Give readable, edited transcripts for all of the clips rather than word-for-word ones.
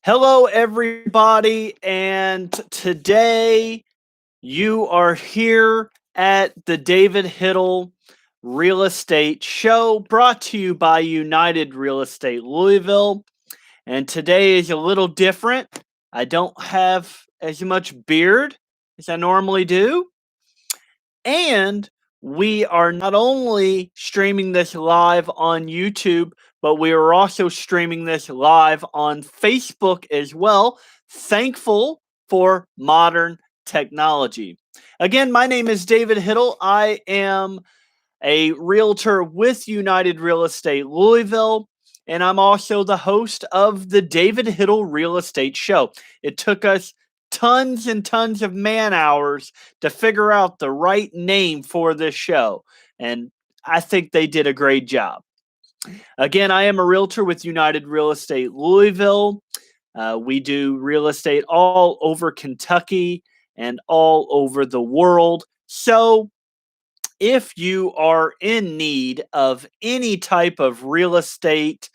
Hello, everybody, and today you are here at the David Hittle Real Estate Show brought to you by United Real Estate Louisville. And today is a little different. I don't have as much beard as I normally do. And we are not only streaming this live on YouTube, but we are also streaming this live on Facebook as well. Thankful for modern technology. Again, my name is David Hittle. I am a realtor with United Real Estate Louisville, and I'm also the host of the David Hittle Real Estate Show. It took us tons and tons of man hours to figure out the right name for this show, and I think they did a great job. Again, I am a realtor with United Real Estate Louisville. We do real estate all over Kentucky and all over the world. So if you are in need of any type of real estate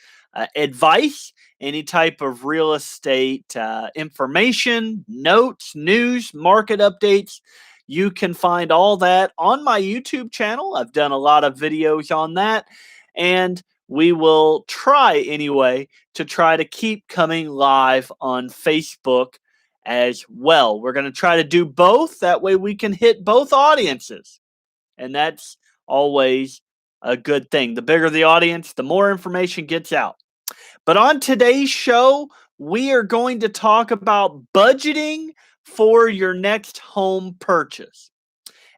advice, any type of real estate information, notes, news, market updates, you can find all that on my YouTube channel. I've done a lot of videos on that, and we will try anyway to try to keep coming live on Facebook as well. We're going to try to do both. That way we can hit both audiences. And that's always a good thing. The bigger the audience, the more information gets out. But on today's show, we are going to talk about budgeting for your next home purchase.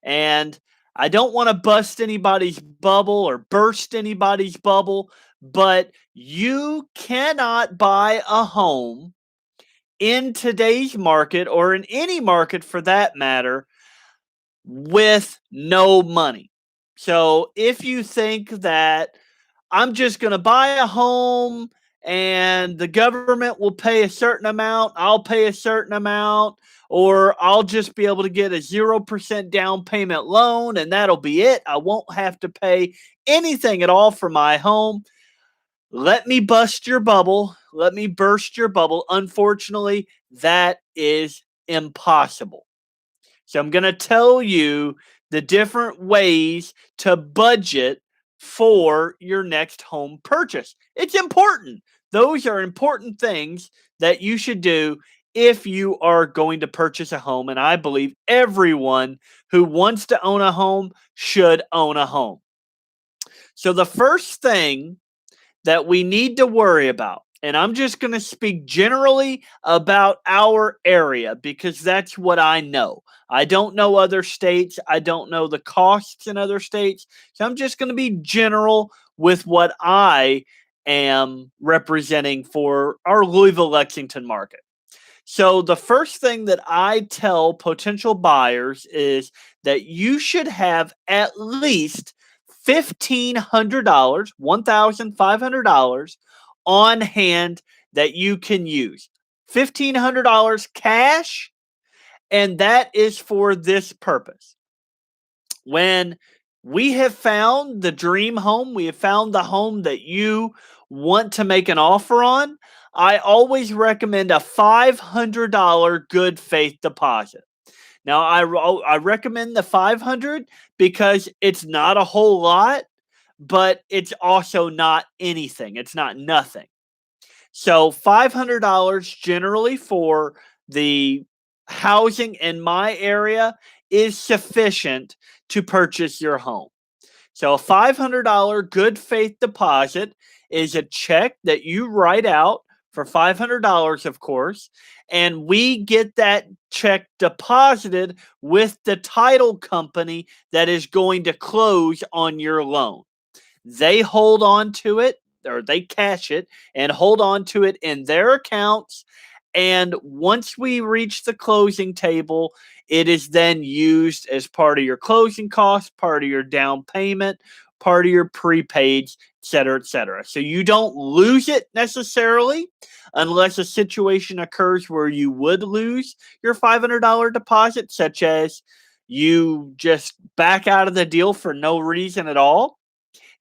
And I don't want to bust anybody's bubble or burst anybody's bubble, but you cannot buy a home in today's market, or in any market for that matter, with no money. So if you think that I'm just going to buy a home and the government will pay a certain amount, I'll pay a certain amount, or I'll just be able to get a 0% down payment loan and that'll be it, I won't have to pay anything at all for my home. Let me bust your bubble. Let me burst your bubble. Unfortunately, that is impossible. So I'm going to tell you the different ways to budget for your next home purchase. It's important. Those are important things that you should do if you are going to purchase a home. And I believe everyone who wants to own a home should own a home. So the first thing that we need to worry about, and I'm just going to speak generally about our area because that's what I know. I don't know other states. I don't know the costs in other states. So I'm just going to be general with what I am representing for our Louisville, Lexington market. So the first thing that I tell potential buyers is that you should have at least $1,500, $1,500 on hand that you can use. $1,500 cash, and that is for this purpose. When we have found the dream home, we have found the home that you want to make an offer on, I always recommend a $500 good faith deposit. Now, I recommend the 500 because it's not a whole lot, but it's also not anything. It's not nothing. So $500 generally for the housing in my area is sufficient to purchase your home. So a $500 good faith deposit is a check that you write out for $500, of course, and we get that check deposited with the title company that is going to close on your loan. They hold on to it, or they cash it and hold on to it in their accounts. And once we reach the closing table, it is then used as part of your closing costs, part of your down payment, part of your prepaids, et cetera, et cetera. So you don't lose it necessarily unless a situation occurs where you would lose your $500 deposit, such as you just back out of the deal for no reason at all.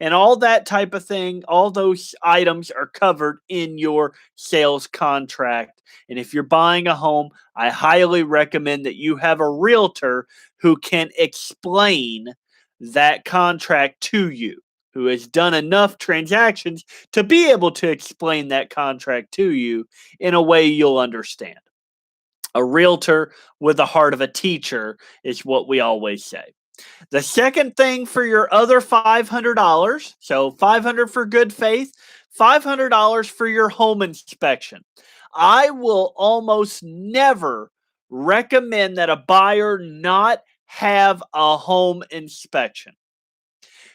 And all that type of thing, all those items are covered in your sales contract. And if you're buying a home, I highly recommend that you have a realtor who can explain that contract to you, who has done enough transactions to be able to explain that contract to you in a way you'll understand. A realtor with the heart of a teacher is what we always say. The second thing for your other $500, so $500 for good faith, $500 for your home inspection. I will almost never recommend that a buyer not have a home inspection.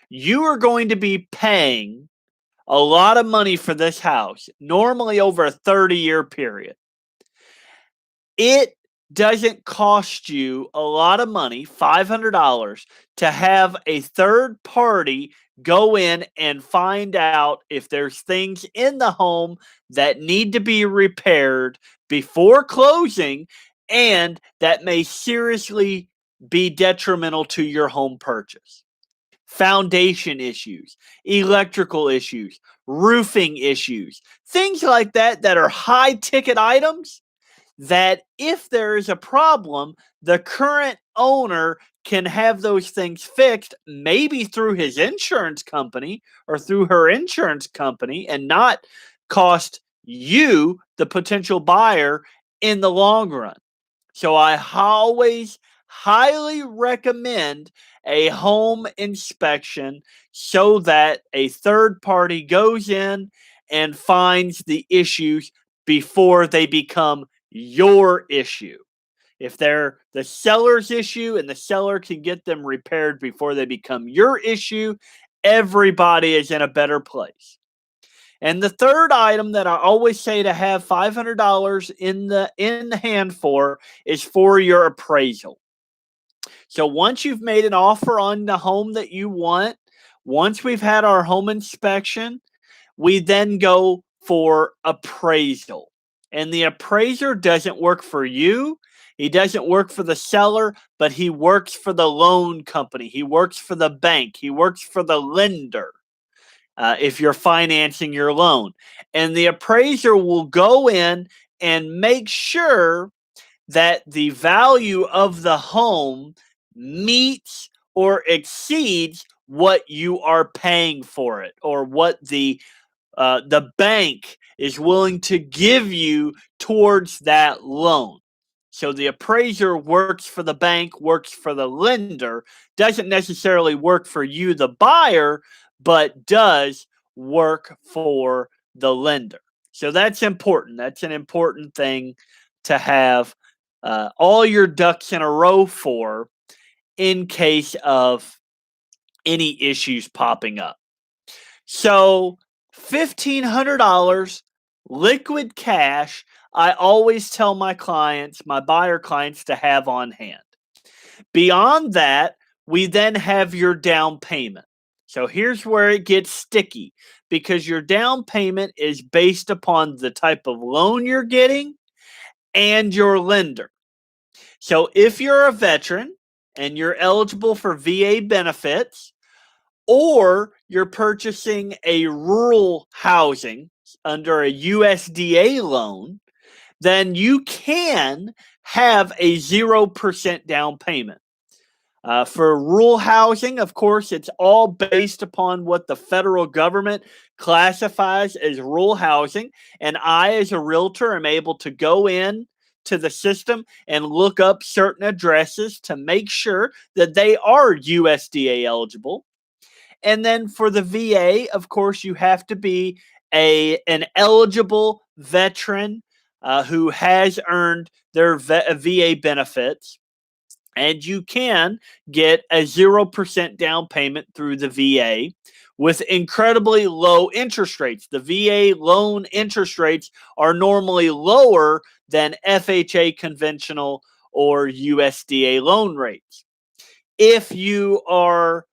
You are going to be paying a lot of money for this house, normally over a 30-year period. It doesn't cost you a lot of money, $500, to have a third party go in and find out if there's things in the home that need to be repaired before closing and that may seriously be detrimental to your home purchase. Foundation issues, electrical issues, roofing issues, things like that that are high ticket items that if there is a problem, the current owner can have those things fixed, maybe through his insurance company or through her insurance company, and not cost you, the potential buyer, in the long run. So I always highly recommend a home inspection so that a third party goes in and finds the issues before they become your issue. If they're the seller's issue and the seller can get them repaired before they become your issue, everybody is in a better place. And the third item that I always say to have $500 in the hand for is for your appraisal. So once you've made an offer on the home that you want, once we've had our home inspection, we then go for appraisal. And the appraiser doesn't work for you. He doesn't work for the seller, but he works for the loan company. He works for the bank. He works for the lender if you're financing your loan. And the appraiser will go in and make sure that the value of the home meets or exceeds what you are paying for it, or what the bank is willing to give you towards that loan. So the appraiser works for the bank, works for the lender, doesn't necessarily work for you, the buyer, but does work for the lender. So that's important. That's an important thing to have all your ducks in a row for in case of any issues popping up. So $1,500 liquid cash, I always tell my clients, my buyer clients, to have on hand. Beyond that, we then have your down payment. So here's where it gets sticky, because your down payment is based upon the type of loan you're getting and your lender. So if you're a veteran and you're eligible for VA benefits, or you're purchasing a rural housing under a USDA loan, then you can have a 0% down payment. For rural housing, of course, it's all based upon what the federal government classifies as rural housing. And I, as a realtor, am able to go in to the system and look up certain addresses to make sure that they are USDA eligible. And then for the VA, of course, you have to be an eligible veteran who has earned their VA benefits. And you can get a 0% down payment through the VA with incredibly low interest rates. The VA loan interest rates are normally lower than FHA conventional or USDA loan rates. If you are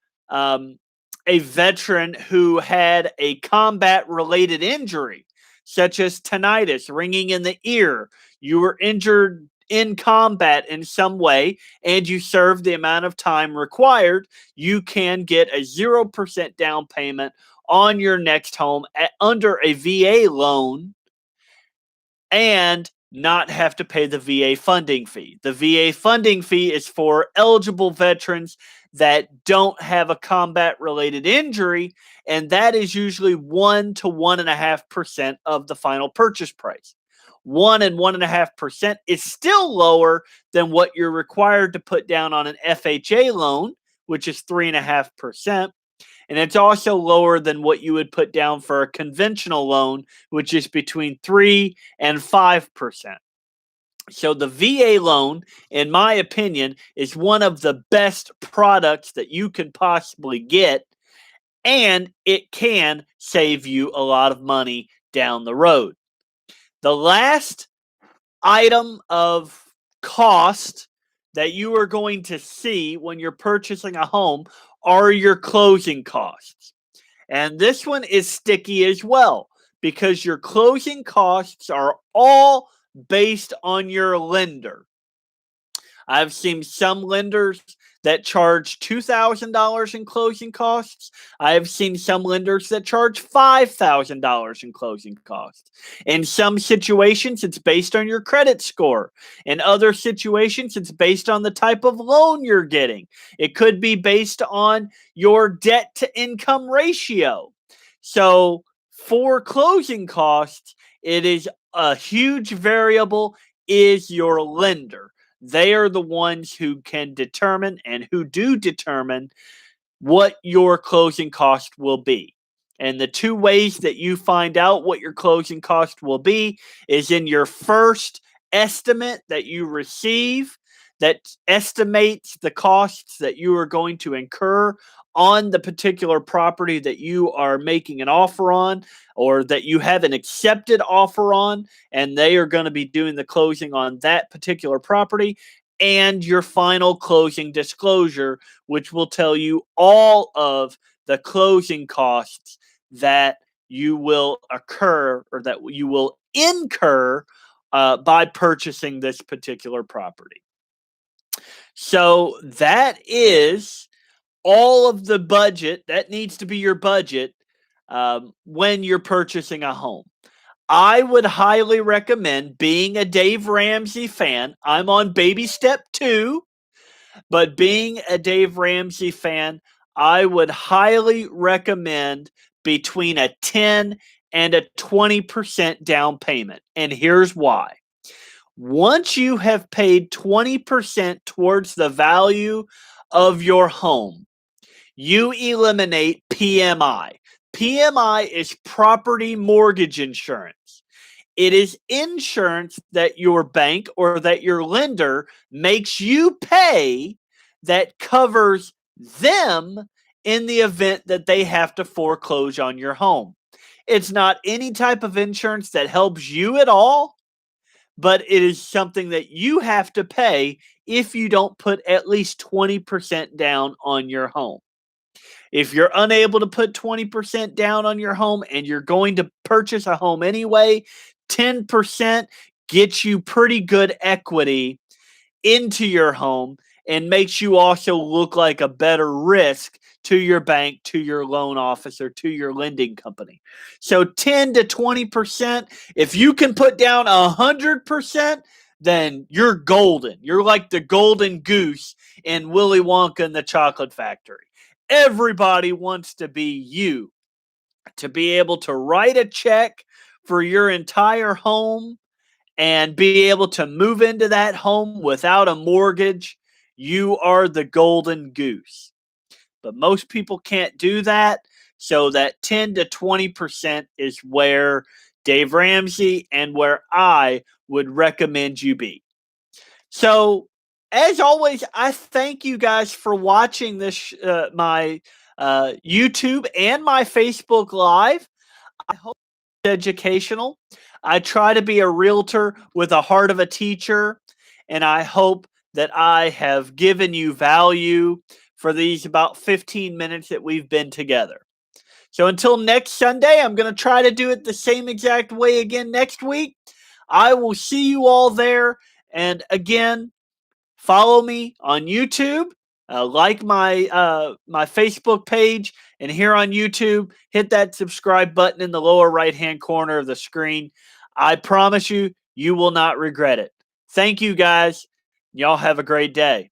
a veteran who had a combat-related injury, such as tinnitus, ringing in the ear, you were injured in combat in some way and you serve the amount of time required, you can get a 0% down payment on your next home under a VA loan and not have to pay the VA funding fee. The VA funding fee is for eligible veterans that don't have a combat related injury, and that is usually 1 to 1.5% of the final purchase price. 1 and 1.5% is still lower than what you're required to put down on an FHA loan, which is 3.5%. And it's also lower than what you would put down for a conventional loan, which is between 3 and 5%. So the VA loan, in my opinion, is one of the best products that you can possibly get, and it can save you a lot of money down the road. The last item of cost that you are going to see when you're purchasing a home are your closing costs. And this one is sticky as well because your closing costs are all based on your lender. I've seen some lenders that charge $2,000 in closing costs. I've seen some lenders that charge $5,000 in closing costs. In some situations, it's based on your credit score. In other situations, it's based on the type of loan you're getting. It could be based on your debt to income ratio. So for closing costs, it is a huge variable is your lender. They are the ones who can determine and who do determine what your closing cost will be. And the two ways that you find out what your closing cost will be is in your first estimate that you receive that estimates the costs that you are going to incur on the particular property that you are making an offer on or that you have an accepted offer on, and they are going to be doing the closing on that particular property, and your final closing disclosure, which will tell you all of the closing costs that you will occur or that you will incur by purchasing this particular property. So that is all of the budget that needs to be your budget when you're purchasing a home. I would highly recommend being a Dave Ramsey fan. I'm on baby step 2, but being a Dave Ramsey fan, I would highly recommend between a 10 and a 20% down payment. And here's why. Once you have paid 20% towards the value of your home, you eliminate PMI. PMI is property mortgage insurance. It is insurance that your bank or that your lender makes you pay that covers them in the event that they have to foreclose on your home. It's not any type of insurance that helps you at all, but it is something that you have to pay if you don't put at least 20% down on your home. If you're unable to put 20% down on your home and you're going to purchase a home anyway, 10% gets you pretty good equity into your home and makes you also look like a better risk to your bank, to your loan officer, to your lending company. So 10 to 20%, if you can put down 100%, then you're golden. You're like the golden goose in Willy Wonka and the Chocolate Factory. Everybody wants to be you, to be able to write a check for your entire home and be able to move into that home without a mortgage. You are the golden goose. But most people can't do that. So that 10 to 20% is where Dave Ramsey and where I would recommend you be. So, as always, I thank you guys for watching this, my YouTube and my Facebook Live. I hope it's educational. I try to be a realtor with a heart of a teacher, and I hope that I have given you value for these about 15 minutes that we've been together. So until next Sunday, I'm going to try to do it the same exact way again next week. I will see you all there, And again, follow me on YouTube. Like my Facebook page, and here on YouTube, hit that subscribe button in the lower right hand corner of the screen. I promise you, you will not regret it. Thank you guys. Y'all have a great day.